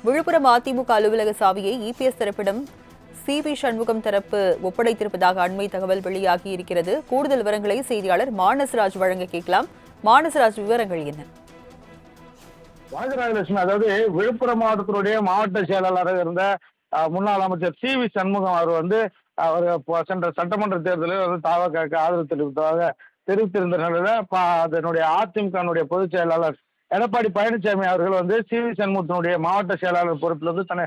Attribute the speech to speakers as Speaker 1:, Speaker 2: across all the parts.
Speaker 1: விழுப்புரம் அதிமுக அலுவலக சாவியை EPS தரப்பிடம் CV. Shanmugam தரப்பு ஒப்படைத்திருப்பதாக அண்மை தகவல் வெளியாகி இருக்கிறது. கூடுதல் விவரங்களை செய்தியாளர் மானசராஜ் வழங்க கேட்கலாம். மானசராஜ், விவரங்கள் என்ன?
Speaker 2: ராஜராஜலட்சுமி, அதாவது விழுப்புரம் மாவட்டத்தினுடைய மாவட்ட செயலாளராக இருந்த முன்னாள் அமைச்சர் சி.வி. சண்முகம் அவர் சென்ற சட்டமன்ற தேர்தலில் தாவக ஆதரவு தெரிவித்திருந்த நிலையில அதனுடைய அதிமுக பொதுச் செயலாளர் எடப்பாடி பழனிசாமி அவர்கள் சி.வி. சண்முகத்தினுடைய மாவட்ட செயலாளர் பொறுப்பிலிருந்து தன்னை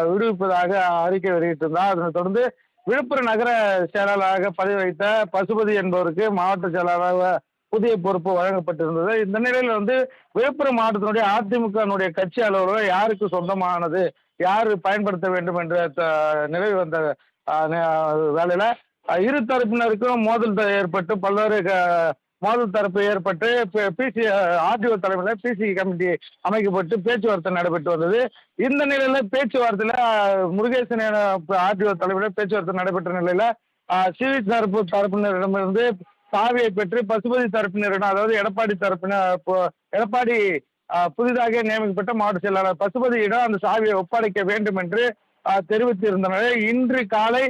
Speaker 2: விடுவிப்பதாக அறிக்கை வெளியிட்டிருந்தார். அதனைத் தொடர்ந்து விழுப்புரம் நகர செயலாளராக பதவி வைத்த பசுபதி என்பவருக்கு மாவட்ட செயலாளராக புதிய பொறுப்பு வழங்கப்பட்டிருந்தது. இந்த நிலையில விழுப்புரம் மாவட்டத்தினுடைய அதிமுக கட்சி அலுவலகம் யாருக்கு சொந்தமானது, யாரு பயன்படுத்த வேண்டும் என்ற நிலை வந்த வேலையில இரு தரப்பினருக்கும் மோதல் ஏற்பட்டு பல்வேறு மோதல் தரப்பு ஏற்பட்டு பிசி ஆர்டிஓ தலைமையில் பிசி கமிட்டி அமைக்கப்பட்டு பேச்சுவார்த்தை நடைபெற்று வந்தது. இந்த நிலையில பேச்சுவார்த்தையில முருகேசன் ஆர்டிஓ தலைமையில் பேச்சுவார்த்தை நடைபெற்ற நிலையில சிவி தரப்பினரிடமிருந்து சாவியை பெற்று பசுபதி தரப்பினரிடம், அதாவது எடப்பாடி புதிதாக நியமிக்கப்பட்ட மாவட்ட செயலாளர் பசுபதியிடம் அந்த சாவியை ஒப்படைக்க வேண்டும் என்று தெரிவித்திருந்தனர். இன்று காலை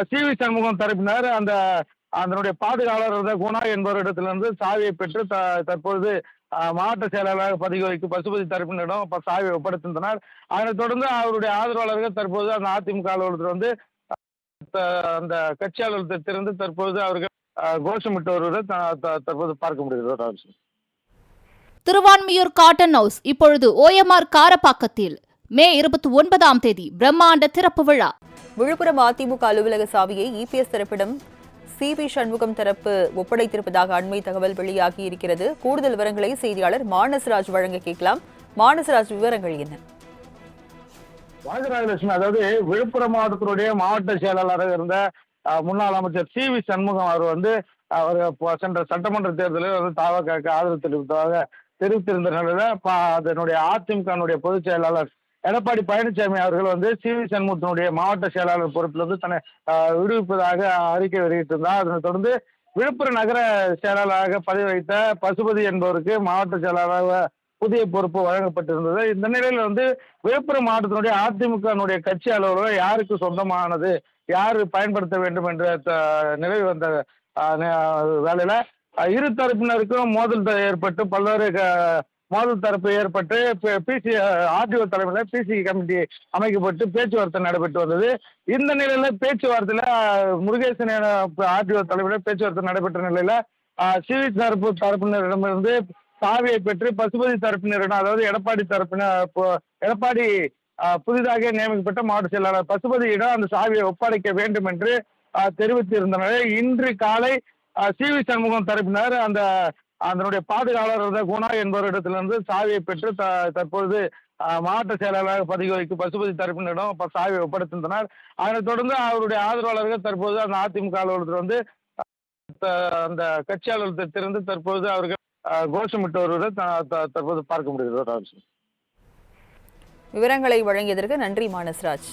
Speaker 2: சி.வி. சண்முகம் தரப்பினர் அதனுடைய பாதுகாவலர் குணா என்பவரிடத்திலிருந்து சாவியை பெற்று தற்பொழுது மாவட்ட செயலாளராக பதவி வைக்கும் பசுபதி தரப்பினரிடம் சாவியை ஒப்படைத்திருந்தனர். அதனைத் தொடர்ந்து அவருடைய ஆதரவாளர்கள் தற்போது அந்த அதிமுக அலுவலகத்தில் அந்த கட்சி அலுவலகத்திலிருந்து தற்போது அவர்கள் கோஷமிட்டு வருவதை தற்போது பார்க்க முடிகிறது.
Speaker 3: திருவான்மியூர் காட்டன் ஹவுஸ் இப்பொழுது OMR காரப்பாக்கத்தில் மே 29 பிரம்மாண்ட திறப்பு விழா.
Speaker 1: விழுப்புரம் அதிமுக அலுவலக சாவியை இபிஎஸ் தரப்பிடம் சி.வி. சண்முகம் தரப்பு ஒப்படைத்திருப்பதாக அண்மை தகவல் வெளியாகி இருக்கிறது. கூடுதல் விவரங்களை செய்தியாளர் மானசராஜ் வழங்க கேட்கலாம். மானசராஜ், விவரங்கள் என்ன?
Speaker 2: ராஜராஜலட்சுமி, அதாவது விழுப்புரம் மாவட்டத்தினுடைய மாவட்ட செயலாளராக இருந்த முன்னாள் அமைச்சர் சி.வி. சண்முகம் அவர் சென்ற சட்டமன்ற தேர்தலில் தாவக ஆதரவு தெரிவித்திருந்த நிலையில அதனுடைய அதிமுக பொதுச் செயலாளர் எடப்பாடி பழனிசாமி அவர்கள் சி.வி. சண்முகத்தினுடைய மாவட்ட செயலாளர் பொறுப்பிலிருந்து தன்னை விடுவிப்பதாக அறிக்கை வெளியிட்டிருந்தார். அதனைத் தொடர்ந்து விழுப்புரம் நகர செயலாளராக பதவி வைத்த பசுபதி என்பவருக்கு மாவட்ட செயலாளராக புதிய பொறுப்பு வழங்கப்பட்டிருந்தது. இந்த நிலையில விழுப்புரம் மாவட்டத்தினுடைய அதிமுக கட்சி அலுவலகம் யாருக்கு சொந்தமானது, யாரு பயன்படுத்த வேண்டும் என்ற நிலை வந்த வேலையில இரு தரப்பினருக்கும் மோதல் ஏற்பட்டு பல்வேறு மோதல் தரப்பு ஏற்பட்டு பிசி ஆர்டிஓ தலைமையில் பிசி கமிட்டி அமைக்கப்பட்டு பேச்சுவார்த்தை நடைபெற்று வந்தது. இந்த நிலையில பேச்சுவார்த்தையில முருகேசன் ஆர்டிஓ தலைமையில் பேச்சுவார்த்தை நடைபெற்ற நிலையில சிவி தரப்பினரிடமிருந்து சாவியை பெற்று பசுபதி தரப்பினரிடம், அதாவது எடப்பாடி புதிதாக நியமிக்கப்பட்ட மாவட்ட செயலாளர் பசுபதியிடம் அந்த சாவியை ஒப்படைக்க வேண்டும் என்று தெரிவித்திருந்தனர். இன்று காலை சி.வி. சண்முகம் தரப்பினர் அதனுடைய பாதுகாவலர் குணா என்பவரிடத்திலிருந்து சாவியை பெற்று தற்பொழுது மாவட்ட செயலாளராக பதவி வைக்கும் பசுபதி தரப்பினரிடம் சாவியை ஒப்படைத்திருந்தனர். அதனைத் தொடர்ந்து அவருடைய ஆதரவாளர்கள் தற்போது அந்த அதிமுக அலுவலகத்தில் அந்த கட்சி அலுவலகத்திலிருந்து தற்போது அவர்கள் கோஷமிட்டு வருவதை தற்போது பார்க்க முடிகிறது.
Speaker 1: விவரங்களை வழங்கியதற்கு நன்றி மானசராஜ்.